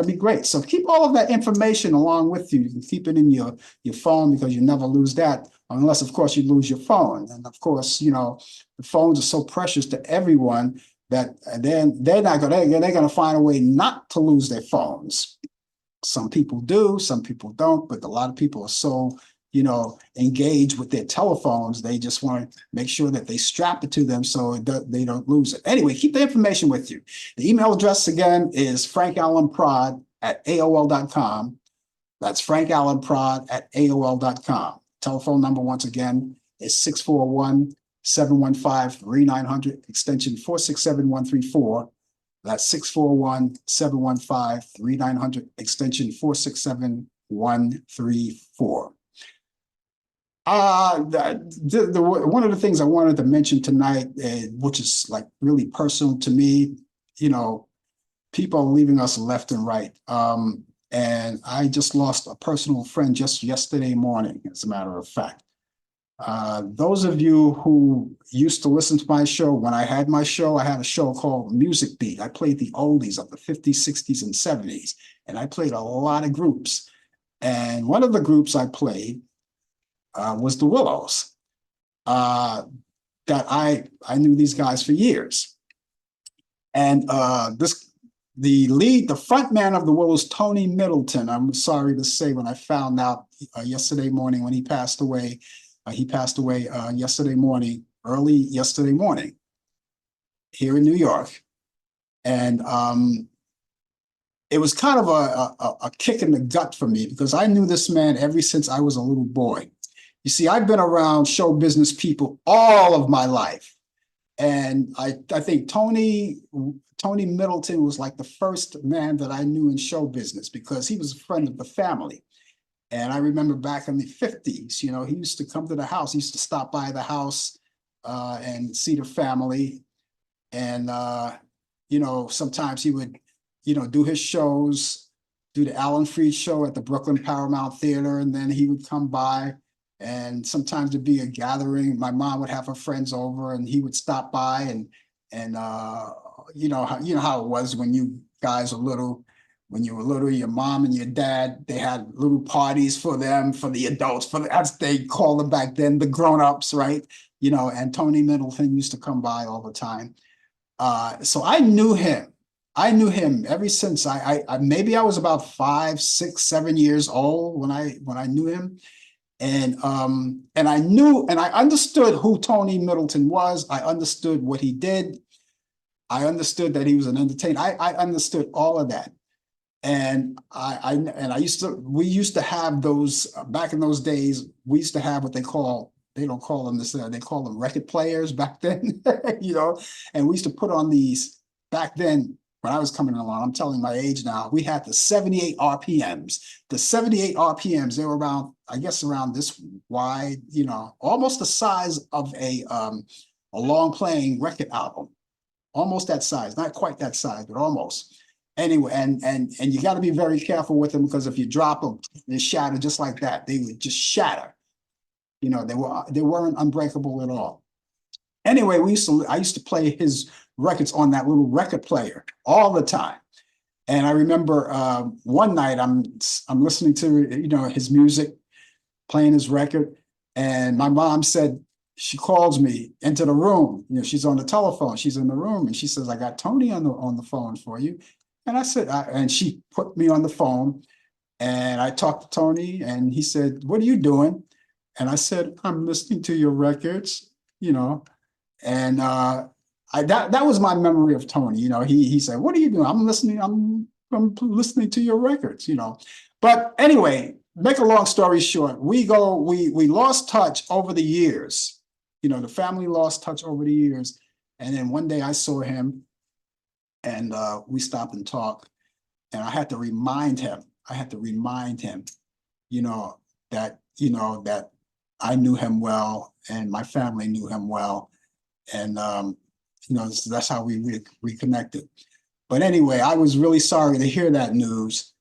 be great. So keep all of that information along with you. You can keep it in your phone, because you never lose that, unless, of course, you lose your phone. And of course, you know, the phones are so precious to everyone that they're going to find a way not to lose their phones. Some people do, some people don't, but a lot of people are so, you know, engaged with their telephones. They just want to make sure that they strap it to them so they don't lose it. Anyway, keep the information with you. The email address again is frankallenprod@aol.com. That's frankallenprod@aol.com. Telephone number once again is 641-715-3900, extension 467-134. That's 641-715-3900, extension 467-134. One of the things I wanted to mention tonight, which is like really personal to me, you know, people are leaving us left and right. And I just lost a personal friend just yesterday morning, as a matter of fact. Those of you who used to listen to my show, when I had my show, I had a show called Music Beat. I played the oldies of the 50s, 60s, and 70s, and I played a lot of groups. And one of the groups I played was the Willows. That I knew these guys for years. And the front man of the Willows, Tony Middleton, I'm sorry to say, when I found out yesterday morning when he passed away yesterday morning, early yesterday morning, here in New York. And it was kind of a kick in the gut for me, because I knew this man ever since I was a little boy. You see, I've been around show business people all of my life. And I think Tony Middleton was like the first man that I knew in show business, because he was a friend of the family. And I remember back in the 50s, he used to come to the house. He used to stop by the house and see the family. And, sometimes he would, do his shows, do the Allan show at the Brooklyn Paramount Theater. And then he would come by. And sometimes it'd be a gathering. My mom would have her friends over, and he would stop by, and you know how it was when you guys were little. When you were little, your mom and your dad, they had little parties for them, for the adults, as they called them back then, the grown-ups, right? And Tony Middleton used to come by all the time. So I knew him. I knew him ever since I maybe I was about 5, 6, 7 years old when I knew him. And I knew and I understood who Tony Middleton was. I understood what he did. I understood that he was an entertainer. I understood all of that. And we used to have those back in those days. We used to have what they don't call them this, they call them record players back then, and we used to put on these back then. When I was coming along, I'm telling my age now, we had the 78 RPMs. The 78 RPMs, they were around, I guess, around this wide, almost the size of a long playing record album. Almost that size, not quite that size, but almost. Anyway, and you got to be very careful with them, because if you drop them, they shatter just like that. They would just shatter. They weren't unbreakable at all. Anyway, I used to play his records on that little record player all the time. And I remember one night I'm listening to his music, playing his record, and my mom said, she calls me into the room. She's on the telephone. She's in the room, and she says, "I got Tony on the phone for you." And I said, and she put me on the phone, and I talked to Tony, and he said, "What are you doing?" And I said, "I'm listening to your records," and that was my memory of Tony. He said, "What are you doing?" "I'm listening. I'm listening to your records." But anyway, make a long story short, we lost touch over the years. The family lost touch over the years, and then one day I saw him, and we stopped and talked, and I had to remind him. That I knew him well, and my family knew him well, and so that's how we reconnected. But anyway, I was really sorry to hear that news.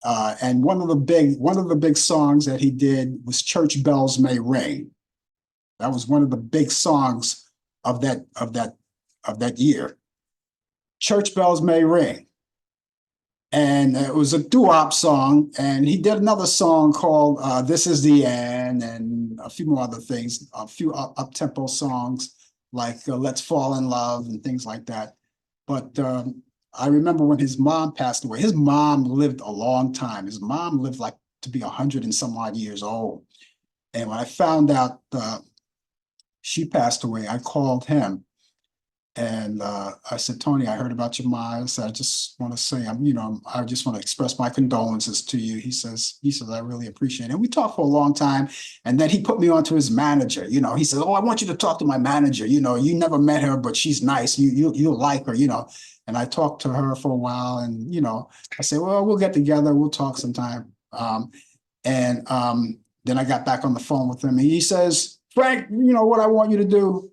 And one of the big songs that he did was "Church Bells May Ring." That was one of the big songs of that year. "Church Bells May Ring." And it was a doo-wop song, and he did another song called "This Is the End," and a few more other things, a few up-tempo songs like "Let's Fall in Love" and things like that. But I remember when his mom passed away. His mom lived a long time. His mom lived like to be 100 and some odd years old. And when I found out she passed away, I called him, and I said, "Tony, I heard about your mom. I said, I just want to say, I just want to express my condolences to you." He says, "I really appreciate it." And we talked for a long time, and then he put me on to his manager. He said, "Oh, I want you to talk to my manager. You never met her, but she's nice. You'll like her. And I talked to her for a while, and I said, "Well, we'll get together. We'll talk sometime." Then I got back on the phone with him, and he says, "Frank, what I want you to do."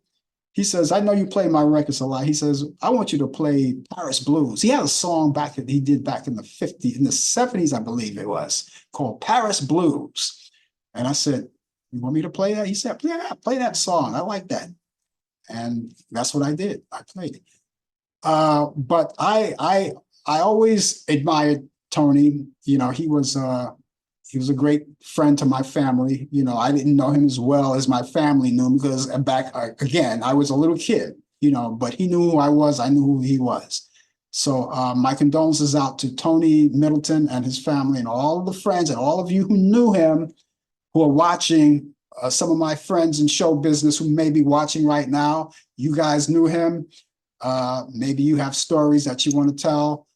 He says, "I know you play my records a lot." He says, "I want you to play Paris Blues." He had a song he did back in the 50s, in the 70s, I believe it was, called Paris Blues. And I said, You want me to play that? He said, yeah, play that song. I like that. And that's what I did. I played it. But I always admired Tony. You know, he was a great friend to my family. You know, I didn't know him as well as my family knew him because back again, I was a little kid, you know, but he knew who I was. I knew who he was. So my condolences out to Tony Middleton and his family and all of the friends and all of you who knew him, who are watching. Some of my friends in show business who may be watching right now, you guys knew him. Maybe you have stories that you want to tell.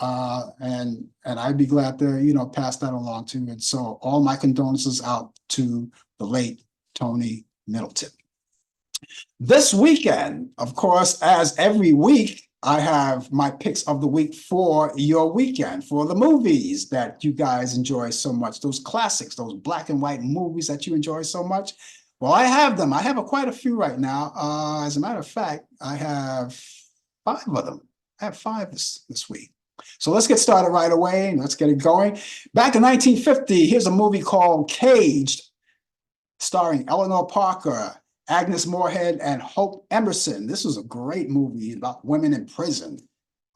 And I'd be glad to, you know, pass that along to you. And so all my condolences out to the late Tony Middleton. This weekend, of course, as every week, I have my picks of the week for your weekend, for the movies that you guys enjoy so much, those classics, those black and white movies that you enjoy so much. Well, I have them. I have quite a few right now. As a matter of fact, I have 5 of them. I have 5 this week. So let's get started right away and let's get it going. Back in 1950, here's a movie called Caged, starring Eleanor Parker, Agnes Moorehead, and Hope Emerson. This was a great movie about women in prison.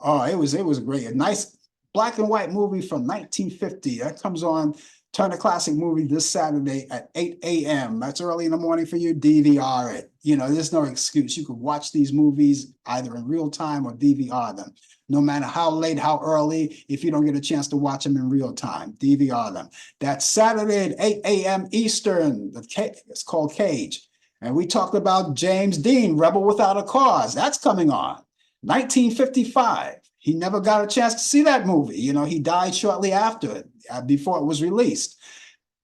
Oh, it was great. A nice black and white movie from 1950. That comes on Turner Classic Movie this Saturday at 8 a.m. That's early in the morning for you. DVR it. You know, there's no excuse. You could watch these movies either in real time or DVR them. No matter how late, how early, if you don't get a chance to watch them in real time, DVR them. That's Saturday at 8 a.m. Eastern. It's called Cage. And we talked about James Dean, Rebel Without a Cause. That's coming on. 1955. He never got a chance to see that movie. You know, he died shortly after it, before it was released.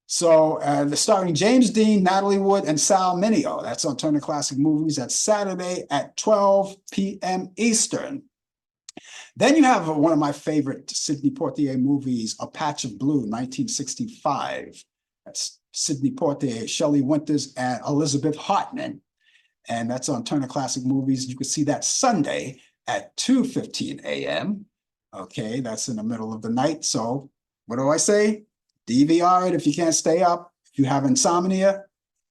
So starring James Dean, Natalie Wood, and Sal Mineo. That's on Turner Classic Movies. That's Saturday at 12 p.m. Eastern. Then you have one of my favorite Sidney Poitier movies, A Patch of Blue, 1965. That's Sidney Poitier, Shelley Winters, and Elizabeth Hartman. And that's on Turner Classic Movies. You can see that Sunday at 2:15 a.m. Okay, that's in the middle of the night. So what do I say? DVR it if you can't stay up. If you have insomnia,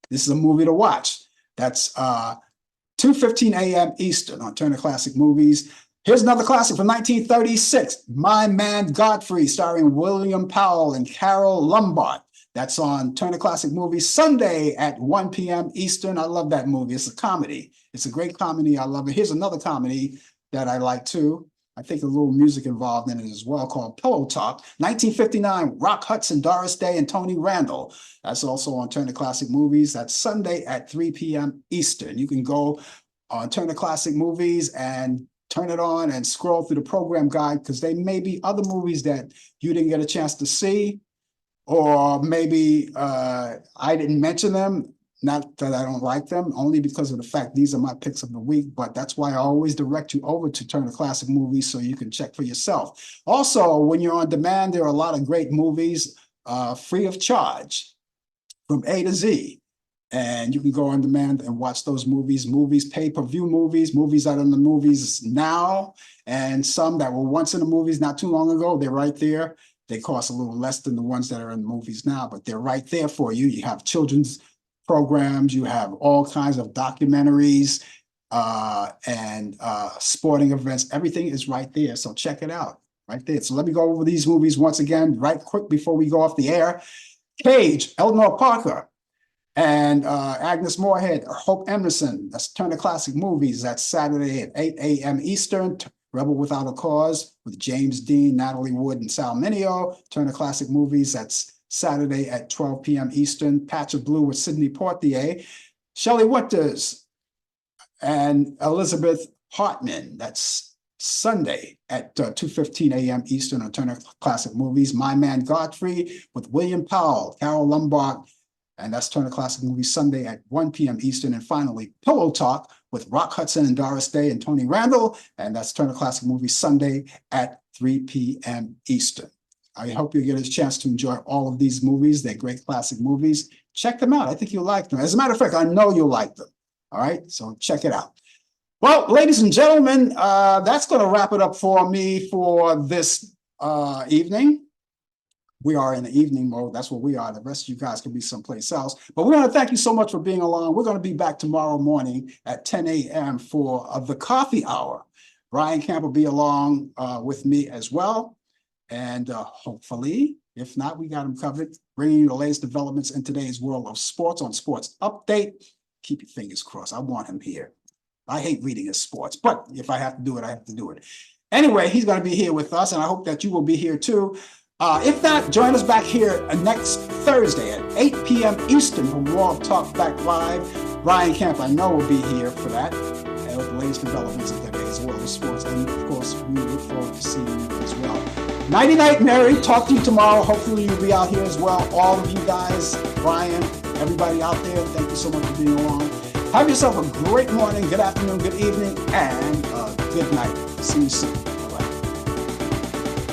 this is a movie to watch. That's 2:15 a.m. Eastern on Turner Classic Movies. Here's another classic from 1936, My Man Godfrey, starring William Powell and Carol Lombard. That's on Turner Classic Movies Sunday at 1 p.m. Eastern. I love that movie. It's a comedy. It's a great comedy. I love it. Here's another comedy that I like too. I think a little music involved in it as well, called Pillow Talk. 1959, Rock Hudson, Doris Day, and Tony Randall. That's also on Turner Classic Movies. That's Sunday at 3 p.m. Eastern. You can go on Turner Classic Movies and turn it on and scroll through the program guide because there may be other movies that you didn't get a chance to see, or maybe I didn't mention them. Not that I don't like them, only because of the fact these are my picks of the week, but that's why I always direct you over to Turner Classic Movies so you can check for yourself. Also, when you're on demand, there are a lot of great movies free of charge from A to Z. And you can go on demand and watch those movies, pay-per-view movies that are in the movies now, and some that were once in the movies not too long ago. They're right there. They cost a little less than the ones that are in the movies now, but they're right there for you. You have children's programs, you have all kinds of documentaries and sporting events. Everything is right there, so check it out right there. So let me go over these movies once again, right quick before we go off the air. Cage, Eleanor Parker, and Agnes Moorehead, Hope Emerson. That's Turner Classic Movies. That's Saturday at 8 a.m. Eastern. Rebel Without a Cause with James Dean, Natalie Wood, and Sal Mineo. Turner Classic Movies. That's Saturday at 12 p.m. Eastern. Patch of Blue with Sidney Poitier. Shelley Winters and Elizabeth Hartman. That's Sunday at 2:15 a.m. Eastern on Turner Classic Movies. My Man Godfrey with William Powell, Carol Lombard, and that's Turner Classic Movies Sunday at 1 p.m. Eastern. And finally, Pillow Talk with Rock Hudson and Doris Day and Tony Randall, and that's Turner Classic Movies Sunday at 3 p.m. Eastern. I hope you get a chance to enjoy all of these movies. They're great classic movies. Check them out. I think you'll like them. As a matter of fact, I know you'll like them. All right, so check it out. Well, ladies and gentlemen, that's going to wrap it up for me for this evening. We are in the evening mode. That's what we are. The rest of you guys can be someplace else. But we want to thank you so much for being along. We're going to be back tomorrow morning at 10 a.m. for the coffee hour. Brian Camp will be along with me as well. And hopefully, if not, we got him covered, bringing you the latest developments in today's world of sports on Sports Update. Keep your fingers crossed. I want him here. I hate reading his sports, but if I have to do it, I have to do it. Anyway, he's going to be here with us, and I hope that you will be here too. If not, join us back here next Thursday at 8 p.m. Eastern for more of Talk Back Live. Brian Camp, I know, will be here for that, and with the latest developments in today's world of sports. And of course, we look forward to seeing you as well. Nighty night, Mary. Talk to you tomorrow. Hopefully, you'll be out here as well. All of you guys, Brian, everybody out there, thank you so much for being along. Have yourself a great morning, good afternoon, good evening, and good night. See you soon.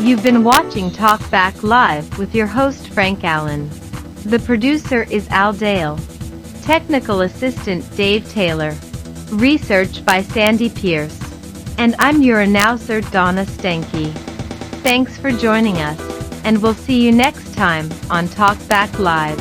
You've been watching Talk Back Live with your host Frank Allen. The producer is Al Dale. Technical assistant Dave Taylor. Research by Sandy Pierce. And I'm your announcer Donna Stenke. Thanks for joining us, and we'll see you next time on Talk Back Live.